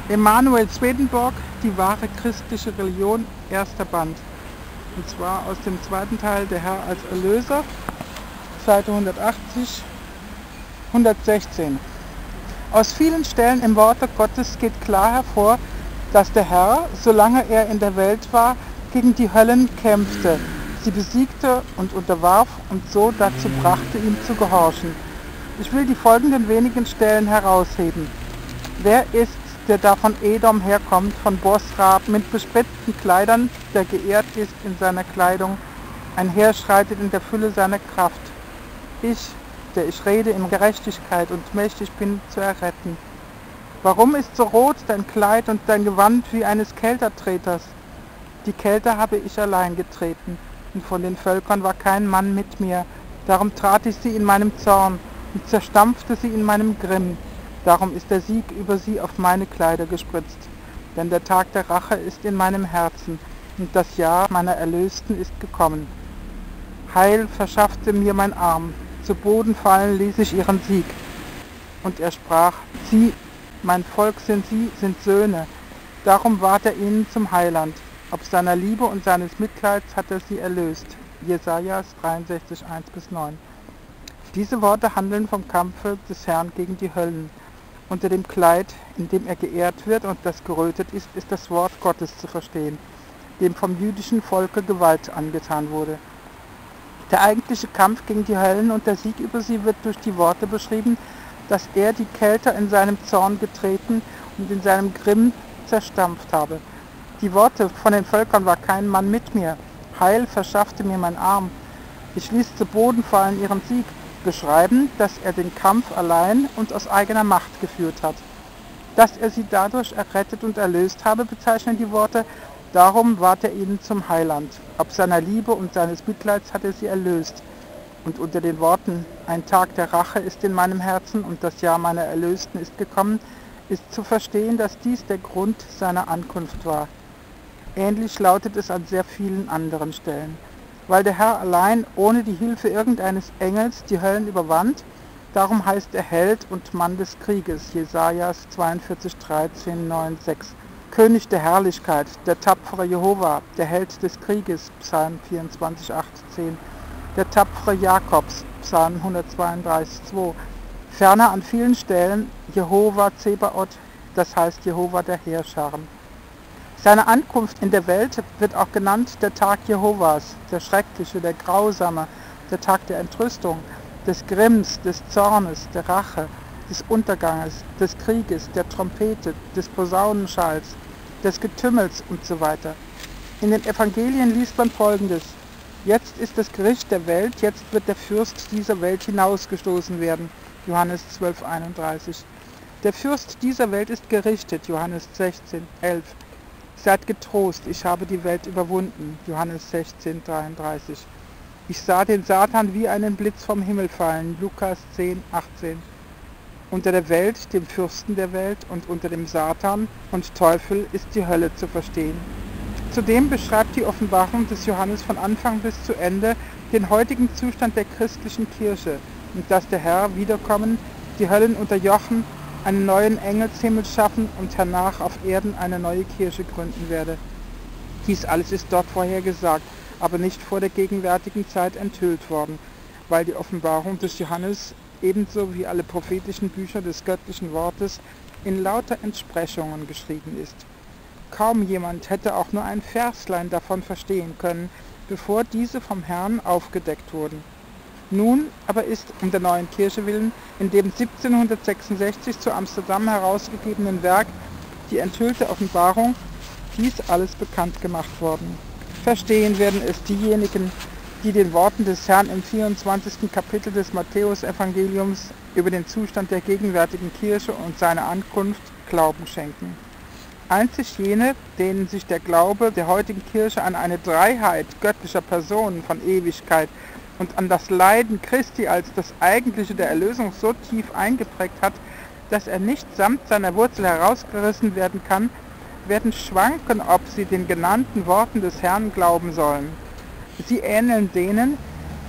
Emanuel Swedenborg, die wahre christliche Religion, erster Band. Und zwar aus dem zweiten Teil, der Herr als Erlöser, Seite 180, 116. Aus vielen Stellen im Worte Gottes geht klar hervor, dass der Herr, solange er in der Welt war, gegen die Höllen kämpfte, sie besiegte und unterwarf und so dazu brachte, ihm zu gehorchen. Ich will die folgenden wenigen Stellen herausheben. Wer ist, der da von Edom herkommt, von Bosra, mit bespritzten Kleidern, der geehrt ist in seiner Kleidung, einherschreitet in der Fülle seiner Kraft? Ich, der ich rede in Gerechtigkeit und mächtig bin zu erretten. Warum ist so rot dein Kleid und dein Gewand wie eines Keltertreters? Die Kelter habe ich allein getreten, und von den Völkern war kein Mann mit mir. Darum trat ich sie in meinem Zorn und zerstampfte sie in meinem Grimm. Darum ist der Sieg über sie auf meine Kleider gespritzt. Denn der Tag der Rache ist in meinem Herzen, und das Jahr meiner Erlösten ist gekommen. Heil verschaffte mir mein Arm, zu Boden fallen ließ ich ihren Sieg. Und er sprach, sie, mein Volk sind sie, sind Söhne. Darum ward er ihnen zum Heiland. Ob seiner Liebe und seines Mitleids hat er sie erlöst. Jesajas 63, 1-9. Diese Worte handeln vom Kampfe des Herrn gegen die Höllen. Unter dem Kleid, in dem er geehrt wird und das gerötet ist, ist das Wort Gottes zu verstehen, dem vom jüdischen Volke Gewalt angetan wurde. Der eigentliche Kampf gegen die Höllen und der Sieg über sie wird durch die Worte beschrieben, dass er die Kelter in seinem Zorn getreten und in seinem Grimm zerstampft habe. Die Worte von den Völkern war kein Mann mit mir. Heil verschaffte mir mein Arm. Ich ließ zu Boden fallen ihren Sieg. Beschreiben, dass er den Kampf allein und aus eigener Macht geführt hat. Dass er sie dadurch errettet und erlöst habe, bezeichnen die Worte, darum ward er ihnen zum Heiland. Ob seiner Liebe und seines Mitleids hat er sie erlöst. Und unter den Worten, ein Tag der Rache ist in meinem Herzen und das Jahr meiner Erlösten ist gekommen, ist zu verstehen, dass dies der Grund seiner Ankunft war. Ähnlich lautet es an sehr vielen anderen Stellen. Weil der Herr allein ohne die Hilfe irgendeines Engels die Höllen überwand, darum heißt er Held und Mann des Krieges, Jesajas 42, 13, 9, 6. König der Herrlichkeit, der tapfere Jehova, der Held des Krieges, Psalm 24, 8, 10. Der tapfere Jakobs, Psalm 132, 2. Ferner an vielen Stellen Jehova Zebaoth, das heißt Jehova der Heerscharen. Seine Ankunft in der Welt wird auch genannt der Tag Jehovas, der schreckliche, der grausame, der Tag der Entrüstung, des Grimms, des Zornes, der Rache, des Unterganges, des Krieges, der Trompete, des Posaunenschalls, des Getümmels und so weiter. In den Evangelien liest man Folgendes: Jetzt ist das Gericht der Welt, jetzt wird der Fürst dieser Welt hinausgestoßen werden. Johannes 12, 31. Der Fürst dieser Welt ist gerichtet. Johannes 16, 11. Seid getrost, ich habe die Welt überwunden. Johannes 16, 33. Ich sah den Satan wie einen Blitz vom Himmel fallen. Lukas 10, 18. Unter der Welt, dem Fürsten der Welt und unter dem Satan und Teufel ist die Hölle zu verstehen. Zudem beschreibt die Offenbarung des Johannes von Anfang bis zu Ende den heutigen Zustand der christlichen Kirche und dass der Herr wiederkommen, die Höllen unterjochen, einen neuen Engelshimmel schaffen und hernach auf Erden eine neue Kirche gründen werde. Dies alles ist dort vorhergesagt, aber nicht vor der gegenwärtigen Zeit enthüllt worden, weil die Offenbarung des Johannes ebenso wie alle prophetischen Bücher des göttlichen Wortes in lauter Entsprechungen geschrieben ist. Kaum jemand hätte auch nur ein Verslein davon verstehen können, bevor diese vom Herrn aufgedeckt wurden. Nun aber ist um der neuen Kirche willen in dem 1766 zu Amsterdam herausgegebenen Werk Die enthüllte Offenbarung dies alles bekannt gemacht worden. Verstehen werden es diejenigen, die den Worten des Herrn im 24. Kapitel des Matthäus-Evangeliums über den Zustand der gegenwärtigen Kirche und seine Ankunft Glauben schenken. Einzig jene, denen sich der Glaube der heutigen Kirche an eine Dreiheit göttlicher Personen von Ewigkeit und an das Leiden Christi als das Eigentliche der Erlösung so tief eingeprägt hat, dass er nicht samt seiner Wurzel herausgerissen werden kann, werden schwanken, ob sie den genannten Worten des Herrn glauben sollen. Sie ähneln denen,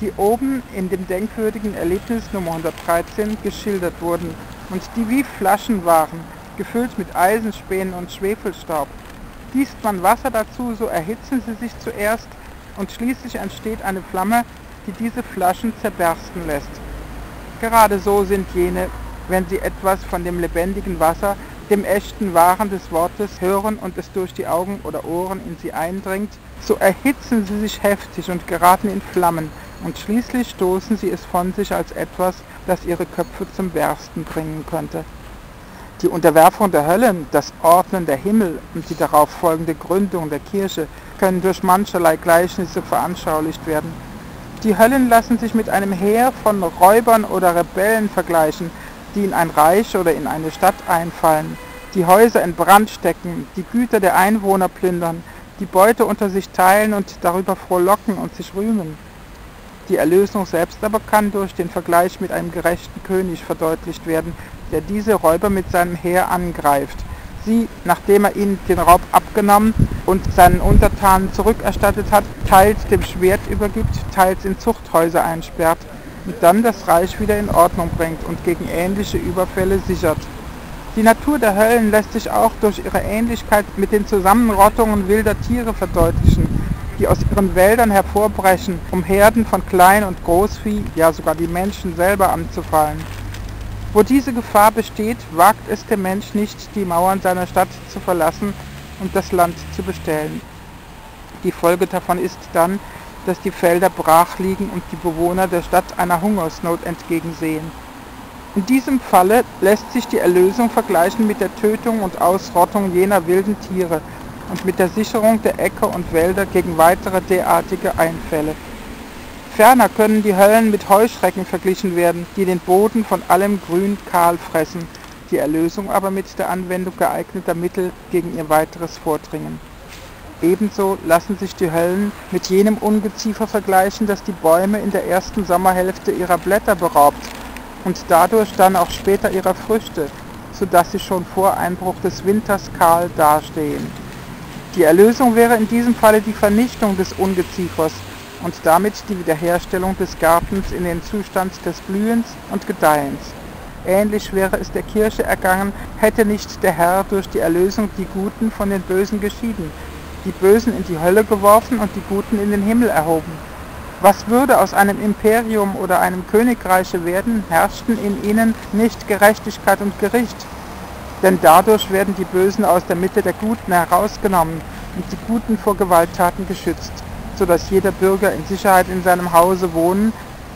die oben in dem denkwürdigen Erlebnis Nummer 113 geschildert wurden und die wie Flaschen waren, gefüllt mit Eisenspänen und Schwefelstaub. Gießt man Wasser dazu, so erhitzen sie sich zuerst und schließlich entsteht eine Flamme, die diese Flaschen zerbersten lässt. Gerade so sind jene, wenn sie etwas von dem lebendigen Wasser, dem echten Wahren des Wortes hören und es durch die Augen oder Ohren in sie eindringt, so erhitzen sie sich heftig und geraten in Flammen, und schließlich stoßen sie es von sich als etwas, das ihre Köpfe zum Bersten bringen könnte. Die Unterwerfung der Hölle, das Ordnen der Himmel und die darauf folgende Gründung der Kirche können durch mancherlei Gleichnisse veranschaulicht werden. Die Höllen lassen sich mit einem Heer von Räubern oder Rebellen vergleichen, die in ein Reich oder in eine Stadt einfallen, die Häuser in Brand stecken, die Güter der Einwohner plündern, die Beute unter sich teilen und darüber frohlocken und sich rühmen. Die Erlösung selbst aber kann durch den Vergleich mit einem gerechten König verdeutlicht werden, der diese Räuber mit seinem Heer angreift. Sie, nachdem er ihnen den Raub abgenommen und seinen Untertanen zurückerstattet hat, teils dem Schwert übergibt, teils in Zuchthäuser einsperrt und dann das Reich wieder in Ordnung bringt und gegen ähnliche Überfälle sichert. Die Natur der Höllen lässt sich auch durch ihre Ähnlichkeit mit den Zusammenrottungen wilder Tiere verdeutlichen, die aus ihren Wäldern hervorbrechen, um Herden von Klein- und Großvieh, ja sogar die Menschen selber anzufallen. Wo diese Gefahr besteht, wagt es der Mensch nicht, die Mauern seiner Stadt zu verlassen und das Land zu bestellen. Die Folge davon ist dann, dass die Felder brach liegen und die Bewohner der Stadt einer Hungersnot entgegensehen. In diesem Falle lässt sich die Erlösung vergleichen mit der Tötung und Ausrottung jener wilden Tiere und mit der Sicherung der Äcker und Wälder gegen weitere derartige Einfälle. Ferner können die Höllen mit Heuschrecken verglichen werden, die den Boden von allem Grün kahl fressen, die Erlösung aber mit der Anwendung geeigneter Mittel gegen ihr weiteres Vordringen. Ebenso lassen sich die Höllen mit jenem Ungeziefer vergleichen, das die Bäume in der ersten Sommerhälfte ihrer Blätter beraubt und dadurch dann auch später ihrer Früchte, so dass sie schon vor Einbruch des Winters kahl dastehen. Die Erlösung wäre in diesem Falle die Vernichtung des Ungeziefers und damit die Wiederherstellung des Gartens in den Zustand des Blühens und Gedeihens. Ähnlich wäre es der Kirche ergangen, hätte nicht der Herr durch die Erlösung die Guten von den Bösen geschieden, die Bösen in die Hölle geworfen und die Guten in den Himmel erhoben. Was würde aus einem Imperium oder einem Königreiche werden, herrschten in ihnen nicht Gerechtigkeit und Gericht. Denn dadurch werden die Bösen aus der Mitte der Guten herausgenommen und die Guten vor Gewalttaten geschützt, so dass jeder Bürger in Sicherheit in seinem Hause wohnen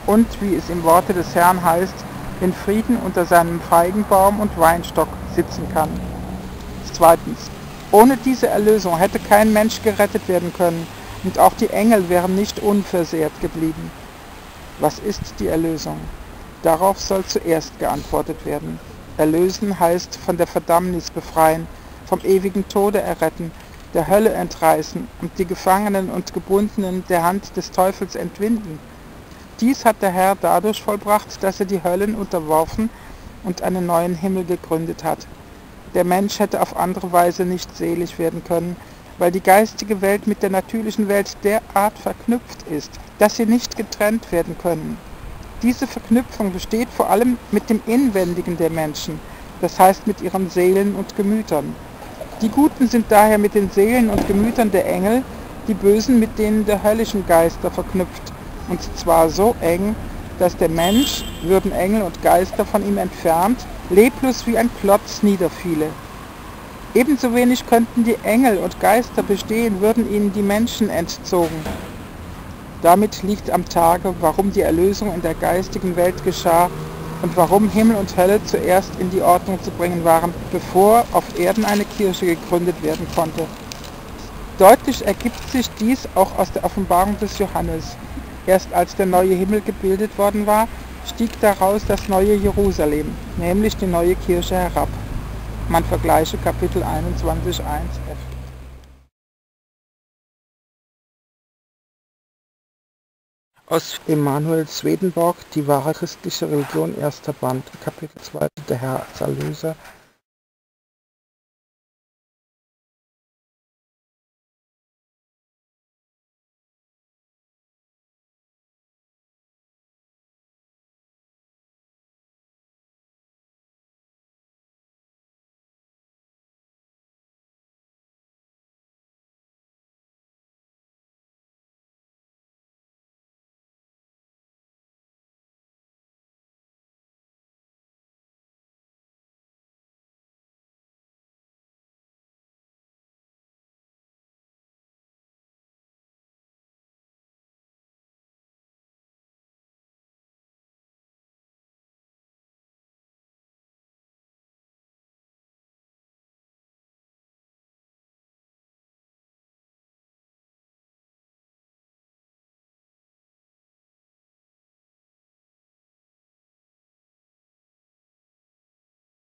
und, wie es im Worte des Herrn heißt, in Frieden unter seinem Feigenbaum und Weinstock sitzen kann. Zweitens. Ohne diese Erlösung hätte kein Mensch gerettet werden können und auch die Engel wären nicht unversehrt geblieben. Was ist die Erlösung? Darauf soll zuerst geantwortet werden. Erlösen heißt von der Verdammnis befreien, vom ewigen Tode erretten, der Hölle entreißen und die Gefangenen und Gebundenen der Hand des Teufels entwinden. Dies hat der Herr dadurch vollbracht, dass er die Höllen unterworfen und einen neuen Himmel gegründet hat. Der Mensch hätte auf andere Weise nicht selig werden können, weil die geistige Welt mit der natürlichen Welt derart verknüpft ist, dass sie nicht getrennt werden können. Diese Verknüpfung besteht vor allem mit dem Inwendigen der Menschen, das heißt mit ihren Seelen und Gemütern. Die Guten sind daher mit den Seelen und Gemütern der Engel, die Bösen mit denen der höllischen Geister verknüpft, und zwar so eng, dass der Mensch, würden Engel und Geister von ihm entfernt, leblos wie ein Klotz niederfiele. Ebenso wenig könnten die Engel und Geister bestehen, würden ihnen die Menschen entzogen. Damit liegt am Tage, warum die Erlösung in der geistigen Welt geschah und warum Himmel und Hölle zuerst in die Ordnung zu bringen waren, bevor auf Erden eine Kirche gegründet werden konnte. Deutlich ergibt sich dies auch aus der Offenbarung des Johannes. Erst als der neue Himmel gebildet worden war, stieg daraus das neue Jerusalem, nämlich die neue Kirche herab. Man vergleiche Kapitel 21, 1f. Aus Emanuel Swedenborg, Die wahre christliche Religion, 1. Band, Kapitel 2, der Herr als Erlöser,